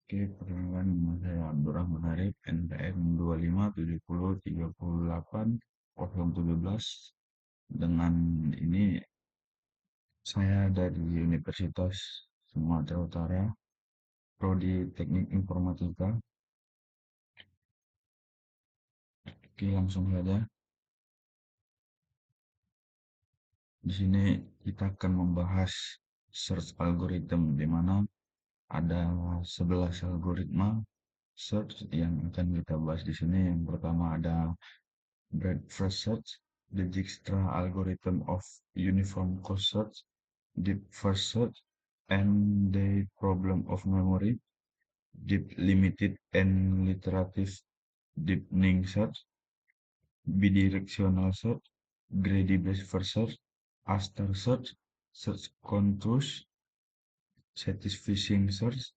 Oke, perkenalkan nama saya Abdurrahman Arif, NPM 257038 Dengan ini saya dari Universitas Sumatera Utara, Prodi Teknik Informatika. Oke, langsung saja. Di sini kita akan membahas search algorithm, di mana ada 11 algoritma search yang akan kita bahas di sini. Yang pertama ada breadth first search, the Dijkstra algorithm of uniform cost search, deep first search, and the problem of memory, deep limited and iterative deepening search, bidirectional search, greedy based first search, Astar search, search contours, satisfying search,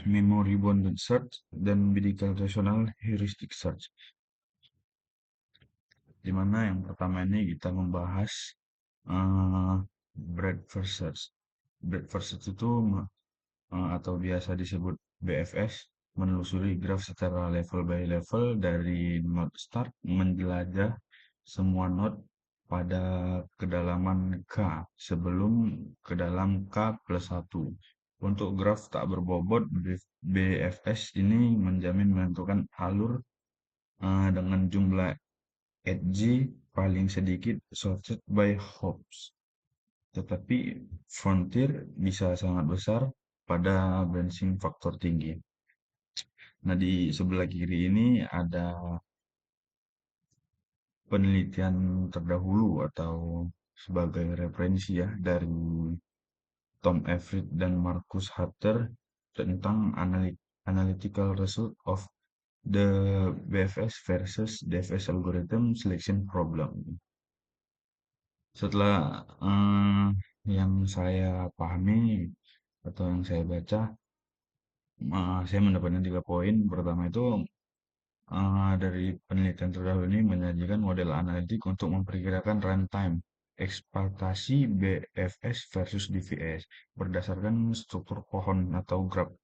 memory bounded search, dan bidirectional heuristic search. Di mana yang pertama ini kita membahas uh, breadth first search. Breadth first search itu atau biasa disebut BFS, menelusuri graf secara level by level dari node start menjelajah semua node pada kedalaman K sebelum ke dalam K plus 1. Untuk graf tak berbobot, BFS ini menjamin menentukan alur dengan jumlah edge paling sedikit sorted by hops. Tetapi frontier bisa sangat besar pada branching faktor tinggi. Nah, di sebelah kiri ini ada penelitian terdahulu atau sebagai referensi ya dari Tom Everett dan Marcus Hutter tentang analytical result of the BFS versus DFS algorithm selection problem. Setelah yang saya pahami atau yang saya baca, saya mendapatkan 3 poin. Pertama itu dari penelitian terdahulu ini menyajikan model analitik untuk memperkirakan runtime ekspektasi BFS versus DVS berdasarkan struktur pohon atau graph,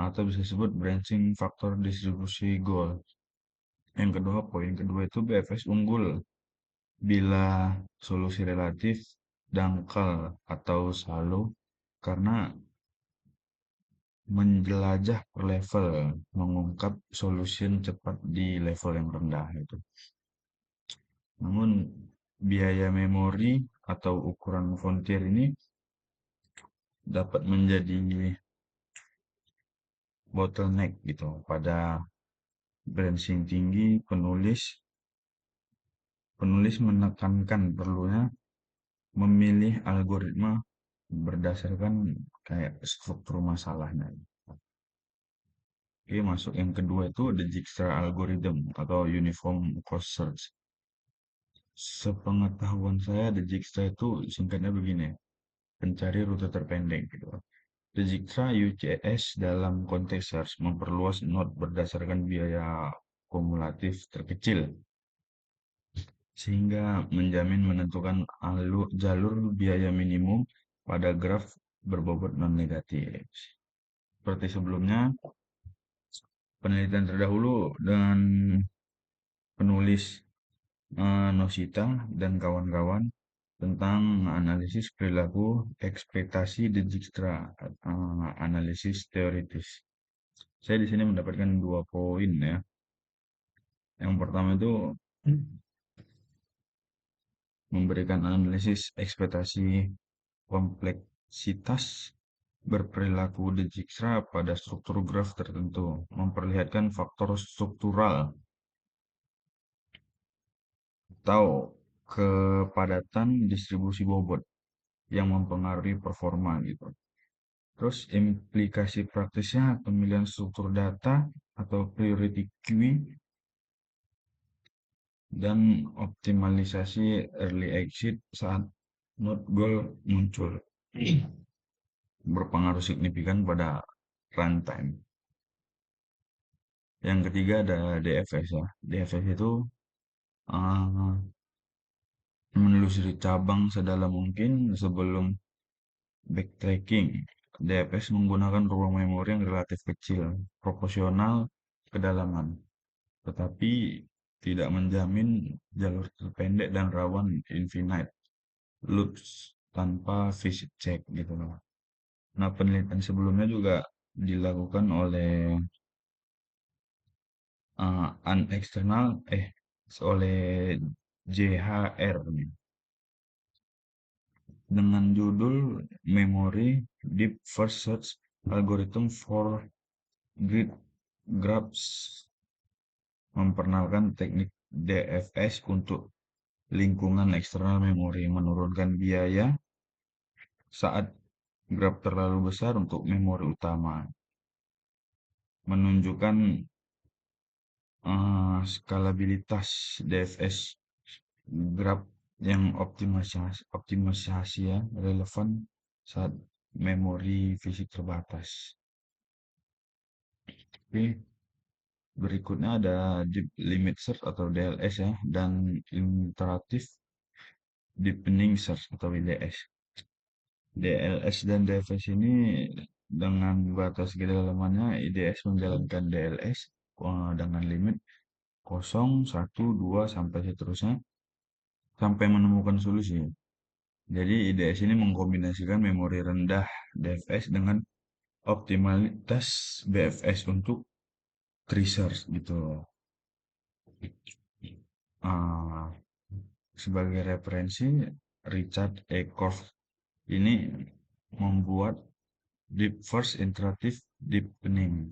atau bisa disebut branching factor distribusi goal. Yang kedua, poin kedua itu BFS unggul bila solusi relatif dangkal atau shallow karena menjelajah per level, mengungkap solution cepat di level yang rendah itu. Namun biaya memori atau ukuran frontier ini dapat menjadi bottleneck gitu pada branching tinggi. Penulis menekankan perlunya memilih algoritma berdasarkan kayak struktur masalahnya. Oke, masuk yang kedua itu the Dijkstra algorithm atau uniform cost search. Sepengetahuan saya, the Dijkstra itu singkatnya begini, pencari rute terpendek gitu. The Dijkstra UCS dalam konteks search memperluas node berdasarkan biaya kumulatif terkecil sehingga menjamin menentukan jalur biaya minimum pada graf berbobot non-negatif. Seperti sebelumnya, penelitian terdahulu dengan penulis Noshita dan kawan-kawan tentang analisis perilaku ekspektasi Dijkstra, analisis teoritis. Saya di sini mendapatkan 2 poin ya. Yang pertama itu memberikan analisis ekspektasi kompleksitas berperilaku Dijkstra pada struktur graf tertentu, memperlihatkan faktor struktural atau kepadatan distribusi bobot yang mempengaruhi performa gitu. Terus implikasi praktisnya pemilihan struktur data atau priority queue dan optimalisasi early exit saat node goal muncul berpengaruh signifikan pada runtime. Yang ketiga ada DFS ya. DFS itu uh, menelusuri cabang sedalam mungkin sebelum backtracking DFS menggunakan ruang memori yang relatif kecil, proporsional kedalaman, tetapi tidak menjamin jalur terpendek dan rawan infinite loops tanpa visit check gitu loh. Nah, penelitian sebelumnya juga dilakukan oleh an eksternal oleh JHR nih, dengan judul Memory Deep First Search Algorithm for Grid Graphs, memperkenalkan teknik DFS untuk lingkungan eksternal memori, menurunkan biaya saat graf terlalu besar untuk memori utama, menunjukkan skalabilitas DFS graf yang optimisasi ya, relevan saat memori fisik terbatas. Oke, berikutnya ada deep limit search atau DLS ya, dan iterative deepening search atau IDS. DLS dan DFS ini dengan batas kedalamannya, IDS menjalankan DLS dengan limit 0, 1, 2, sampai seterusnya sampai menemukan solusi. Jadi IDS ini mengkombinasikan memori rendah DFS dengan optimalitas BFS untuk research gitu. Ah, sebagai referensi, Richard E. Korf ini membuat Deep First Iterative Deepening.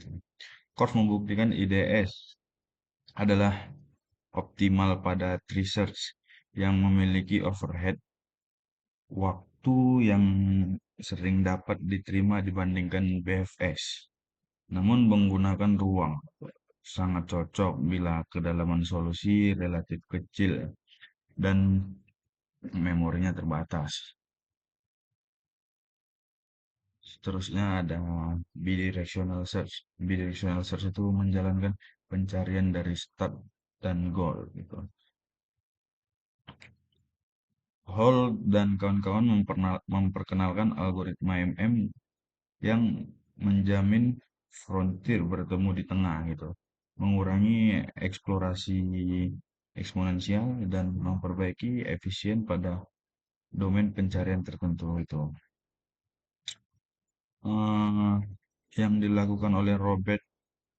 Korf membuktikan IDS adalah optimal pada research yang memiliki overhead waktu yang sering dapat diterima dibandingkan BFS. Namun menggunakan ruang sangat cocok bila kedalaman solusi relatif kecil dan memorinya terbatas. Seterusnya ada bidirectional search. Bidirectional search itu menjalankan pencarian dari start dan goal gitu. Hall dan kawan-kawan memperkenalkan algoritma MM yang menjamin frontier bertemu di tengah gitu, mengurangi eksplorasi eksponensial dan memperbaiki efisien pada domain pencarian tertentu itu. Eh, yang dilakukan oleh Robert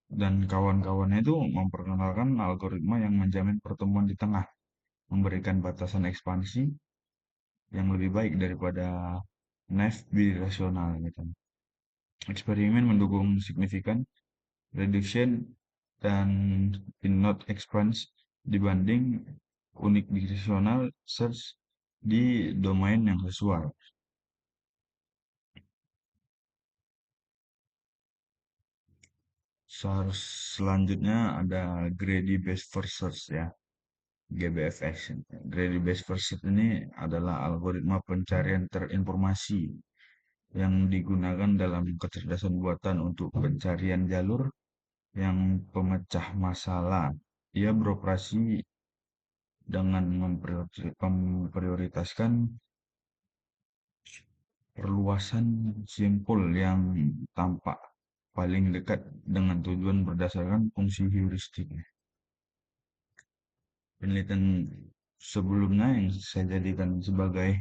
dan kawan-kawannya itu memperkenalkan algoritma yang menjamin pertemuan di tengah, memberikan batasan ekspansi yang lebih baik daripada naive birasional gitu. Eksperimen mendukung signifikan reduction dan in-node expanse dibanding unik directional search di domain yang sesuai. Selanjutnya ada Greedy Best First Search ya, GBFS. Greedy Best First Search ini adalah algoritma pencarian terinformasi yang digunakan dalam kecerdasan buatan untuk pencarian jalur yang pemecah masalah. Ia beroperasi dengan memprioritaskan perluasan simpul yang tampak paling dekat dengan tujuan berdasarkan fungsi heuristik. Penelitian sebelumnya yang saya jadikan sebagai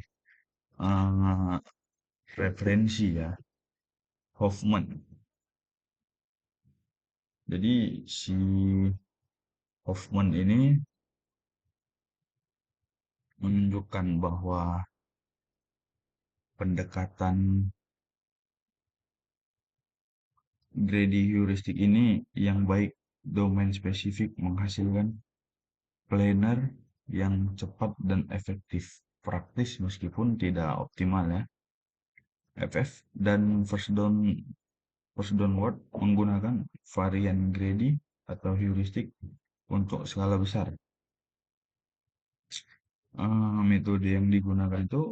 uh, referensi ya, Hoffman. Jadi si Hoffman ini menunjukkan bahwa pendekatan greedy heuristik ini yang baik domain spesifik menghasilkan planner yang cepat dan efektif, praktis meskipun tidak optimal ya. FF dan first downward menggunakan varian greedy atau heuristik untuk skala besar. Metode yang digunakan itu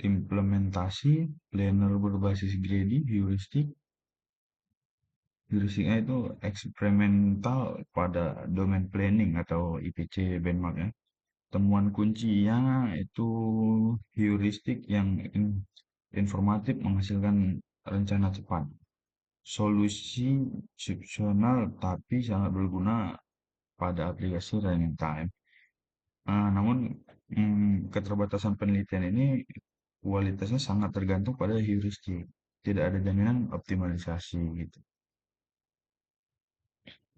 implementasi planner berbasis greedy heuristik. Heuristiknya itu eksperimental pada domain planning atau IPC benchmark ya. Temuan kuncinya itu heuristik yang informatif menghasilkan rencana cepat. Solusi situasional tapi sangat berguna pada aplikasi running time. Namun keterbatasan penelitian ini kualitasnya sangat tergantung pada heuristik. Tidak ada jaminan optimalisasi gitu.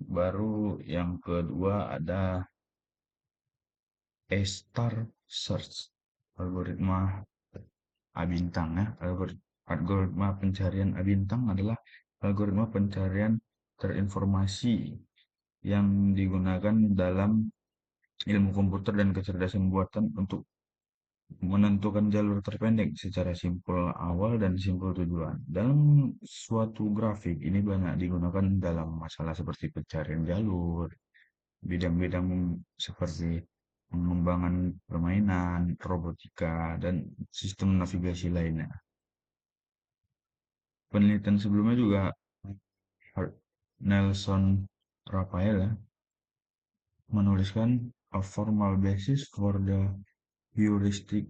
Baru yang kedua ada A-star search, algoritma A bintang ya. Algoritma pencarian A bintang adalah algoritma pencarian terinformasi yang digunakan dalam ilmu komputer dan kecerdasan buatan untuk menentukan jalur terpendek secara simpel awal dan simpel tujuan. Dalam suatu grafik ini banyak digunakan dalam masalah seperti pencarian jalur, bidang-bidang seperti pengembangan permainan, robotika, dan sistem navigasi lainnya. Penelitian sebelumnya juga Nelson Rafael ya, menuliskan a formal basis for the heuristic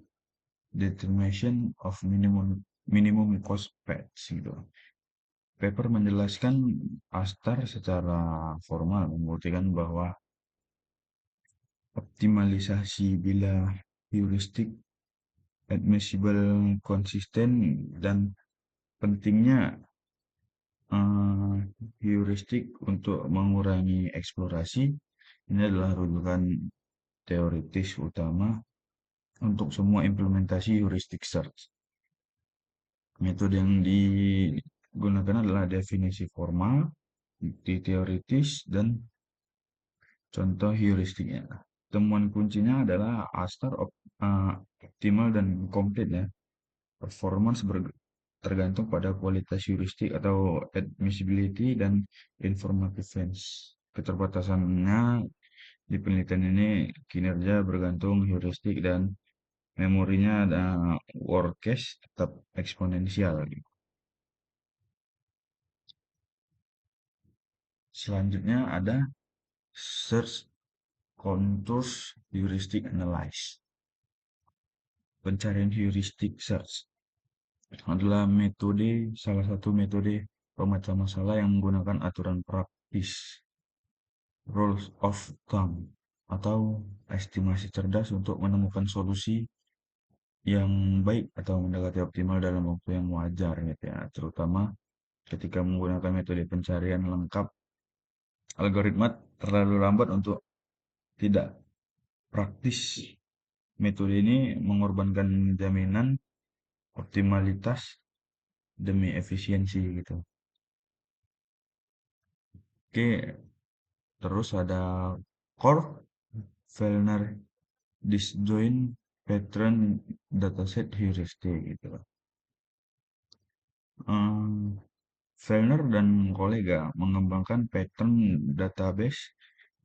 determination of minimum cost paths gitu. Paper menjelaskan Astar secara formal membuktikan bahwa optimalisasi bila heuristik admissible konsisten dan pentingnya eh, heuristik untuk mengurangi eksplorasi ini adalah rujukan teoritis utama untuk semua implementasi heuristic search. Metode yang digunakan adalah definisi formal, bukti teoritis, dan contoh heuristiknya. Temuan kuncinya adalah optimal dan komplit ya. Performance tergantung pada kualitas heuristik atau admissibility dan informativeness. Keterbatasannya di penelitian ini kinerja bergantung heuristik dan memorinya ada worst case tetap eksponensial gitu. Selanjutnya ada search contours heuristic analysis. Pencarian heuristik search adalah salah satu metode pemecah masalah yang menggunakan aturan praktis, rules of thumb, atau estimasi cerdas untuk menemukan solusi yang baik atau mendekati optimal dalam waktu yang wajar gitu ya. Terutama ketika menggunakan metode pencarian lengkap, algoritma terlalu lambat untuk tidak praktis. Metode ini mengorbankan jaminan optimalitas demi efisiensi gitu. Oke, terus ada core Fellner disjoint pattern dataset heuristic gitu. Fellner dan kolega mengembangkan pattern database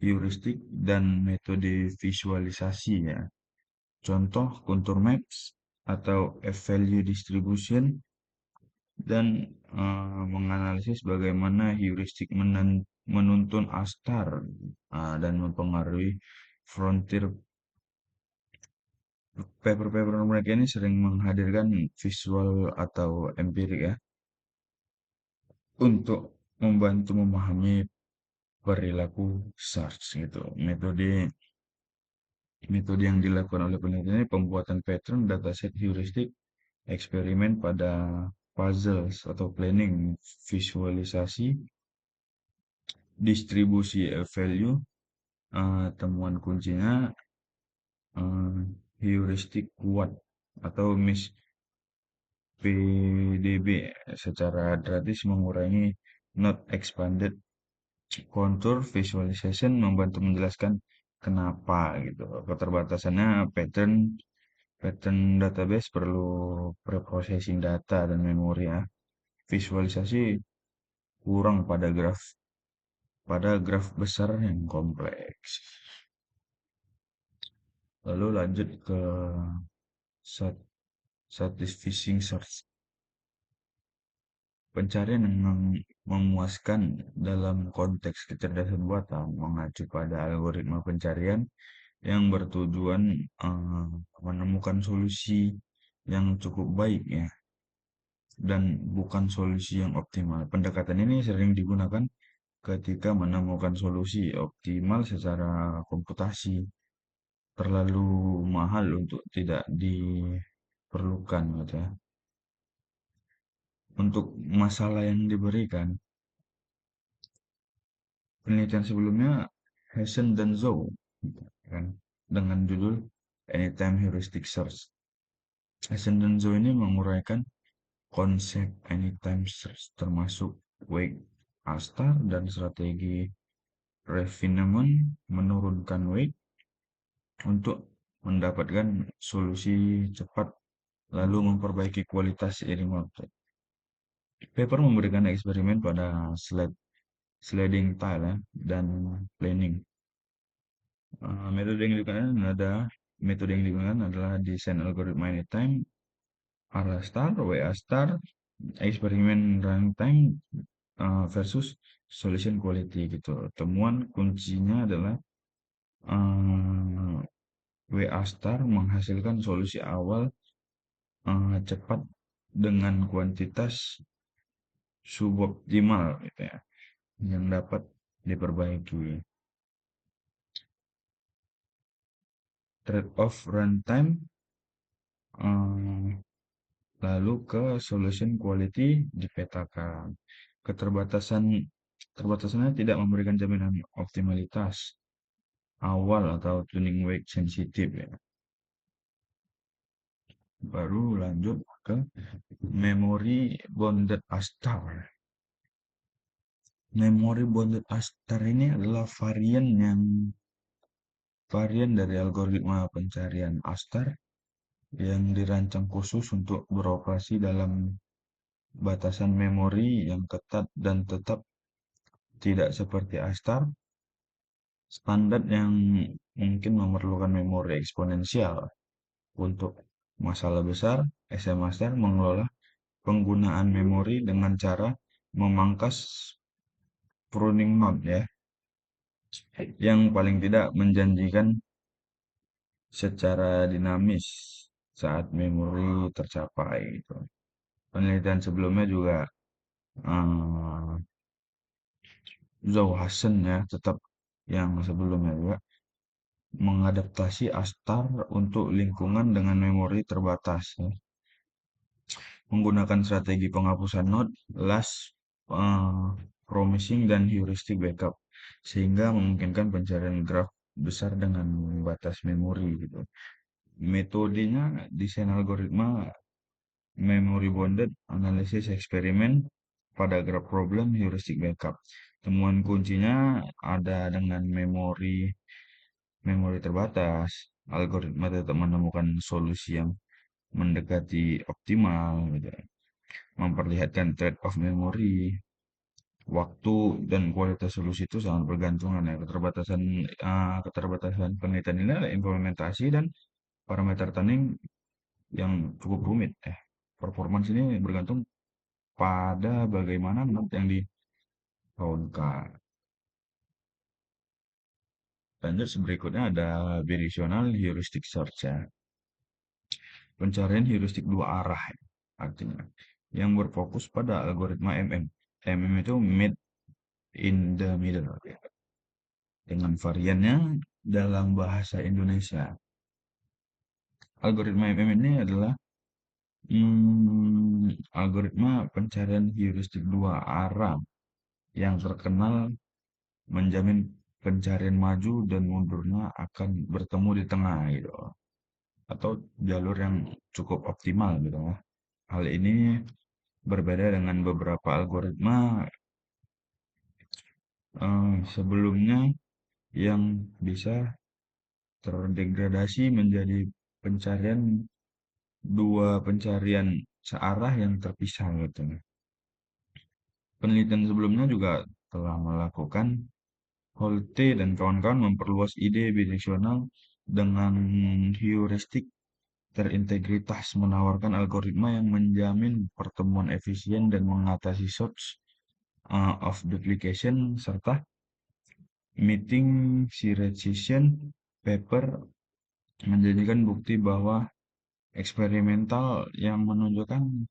heuristik dan metode visualisasi ya. Contoh contour maps atau F-value distribution dan menganalisis bagaimana heuristik menuntun Astar dan mempengaruhi frontier. Paper-paper mereka ini sering menghadirkan visual atau empirik ya untuk membantu memahami perilaku search gitu. Metode yang dilakukan oleh peneliti ini pembuatan pattern dataset heuristik, eksperimen pada puzzles atau planning, visualisasi, distribusi value, temuan kuncinya heuristik kuat atau MIS PDB secara gratis mengurangi not expanded contour visualization membantu menjelaskan kenapa gitu. Keterbatasannya pattern database perlu preprocessing data dan memori ya. Visualisasi kurang pada graf besar yang kompleks. Lalu lanjut ke satisfying search. Pencarian yang memuaskan dalam konteks kecerdasan buatan mengacu pada algoritma pencarian yang bertujuan menemukan solusi yang cukup baik ya dan bukan solusi yang optimal. Pendekatan ini sering digunakan ketika menemukan solusi optimal secara komputasi terlalu mahal untuk tidak diperlukan gitu ya. Untuk masalah yang diberikan, penelitian sebelumnya Hessen dan Zhou kan dengan judul Anytime Heuristic Search. Hessen dan Zhou ini menguraikan konsep anytime search termasuk wake A-star dan strategi refinement menurunkan wake untuk mendapatkan solusi cepat lalu memperbaiki kualitas seiring waktu. Paper memberikan eksperimen pada sliding tile ya, dan planning. Metode yang digunakan adalah desain algoritma anytime, arah star, WA star, eksperimen runtime versus solution quality gitu. Temuan kuncinya adalah uh, WA star menghasilkan solusi awal cepat dengan kuantitas suboptimal gitu ya, yang dapat diperbaiki. Trade-off runtime eh, lalu ke solution quality dipetakan. Keterbatasannya tidak memberikan jaminan optimalitas awal atau tuning weight sensitif ya. Baru lanjut ke memory bonded astar. Memory bonded astar ini adalah varian dari algoritma pencarian astar yang dirancang khusus untuk beroperasi dalam batasan memori yang ketat dan tetap tidak seperti astar standar yang mungkin memerlukan memori eksponensial. Untuk masalah besar, SMA Star mengelola penggunaan memori dengan cara memangkas pruning node ya, yang paling tidak menjanjikan secara dinamis saat memori tercapai gitu. Penelitian sebelumnya juga eh, Zhou Hassan ya, tetap yang sebelumnya juga mengadaptasi Astar untuk lingkungan dengan memori terbatas ya. Menggunakan strategi penghapusan node, last eh, promising dan heuristic backup sehingga memungkinkan pencarian graf besar dengan batas memori gitu. Metodenya desain algoritma memory bonded analisis eksperimen pada graf problem heuristic backup. Temuan kuncinya ada dengan memori terbatas. Algoritma tetap menemukan solusi yang mendekati optimal gitu. Memperlihatkan trade-off memori, waktu dan kualitas solusi itu sangat bergantungan ya. Keterbatasan penelitian ini adalah implementasi dan parameter tuning yang cukup rumit. Performance ini bergantung pada bagaimana node yang diturunkan. Lanjut berikutnya ada bidirectional heuristic search ya. Pencarian heuristik dua arah artinya yang berfokus pada algoritma MM. MM itu mid in the middle ya. Dengan variannya dalam bahasa Indonesia. Algoritma MM ini adalah algoritma pencarian heuristik dua arah yang terkenal menjamin pencarian maju dan mundurnya akan bertemu di tengah gitu atau jalur yang cukup optimal gitu ya. Hal ini berbeda dengan beberapa algoritma sebelumnya yang bisa terdegradasi menjadi pencarian dua pencarian searah yang terpisah gitu. Penelitian sebelumnya juga telah melakukan Holte dan kawan-kawan memperluas ide bidireksional dengan heuristik terintegritas menawarkan algoritma yang menjamin pertemuan efisien dan mengatasi sorts of duplication serta meeting serialization paper menjadikan bukti bahwa eksperimental yang menunjukkan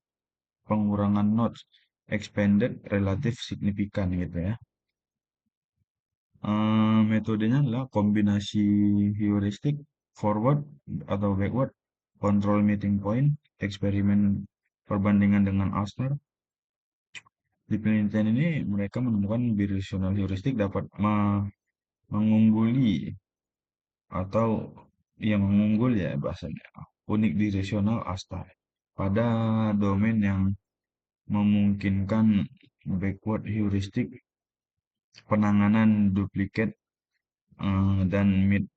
pengurangan nodes expanded relatif signifikan gitu ya. Metodenya adalah kombinasi heuristik, forward atau backward, control meeting point, eksperimen perbandingan dengan Alstar. Di penelitian ini mereka menemukan bidirectional heuristik dapat mengungguli atau yang mengunggul ya bahasanya unik directional Alstar pada domain yang memungkinkan backward heuristik penanganan duplikat dan mid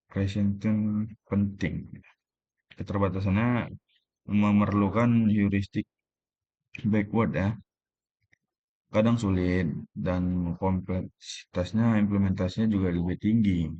presentation penting. Keterbatasannya memerlukan heuristik backward ya, kadang sulit dan kompleksitasnya implementasinya juga lebih tinggi.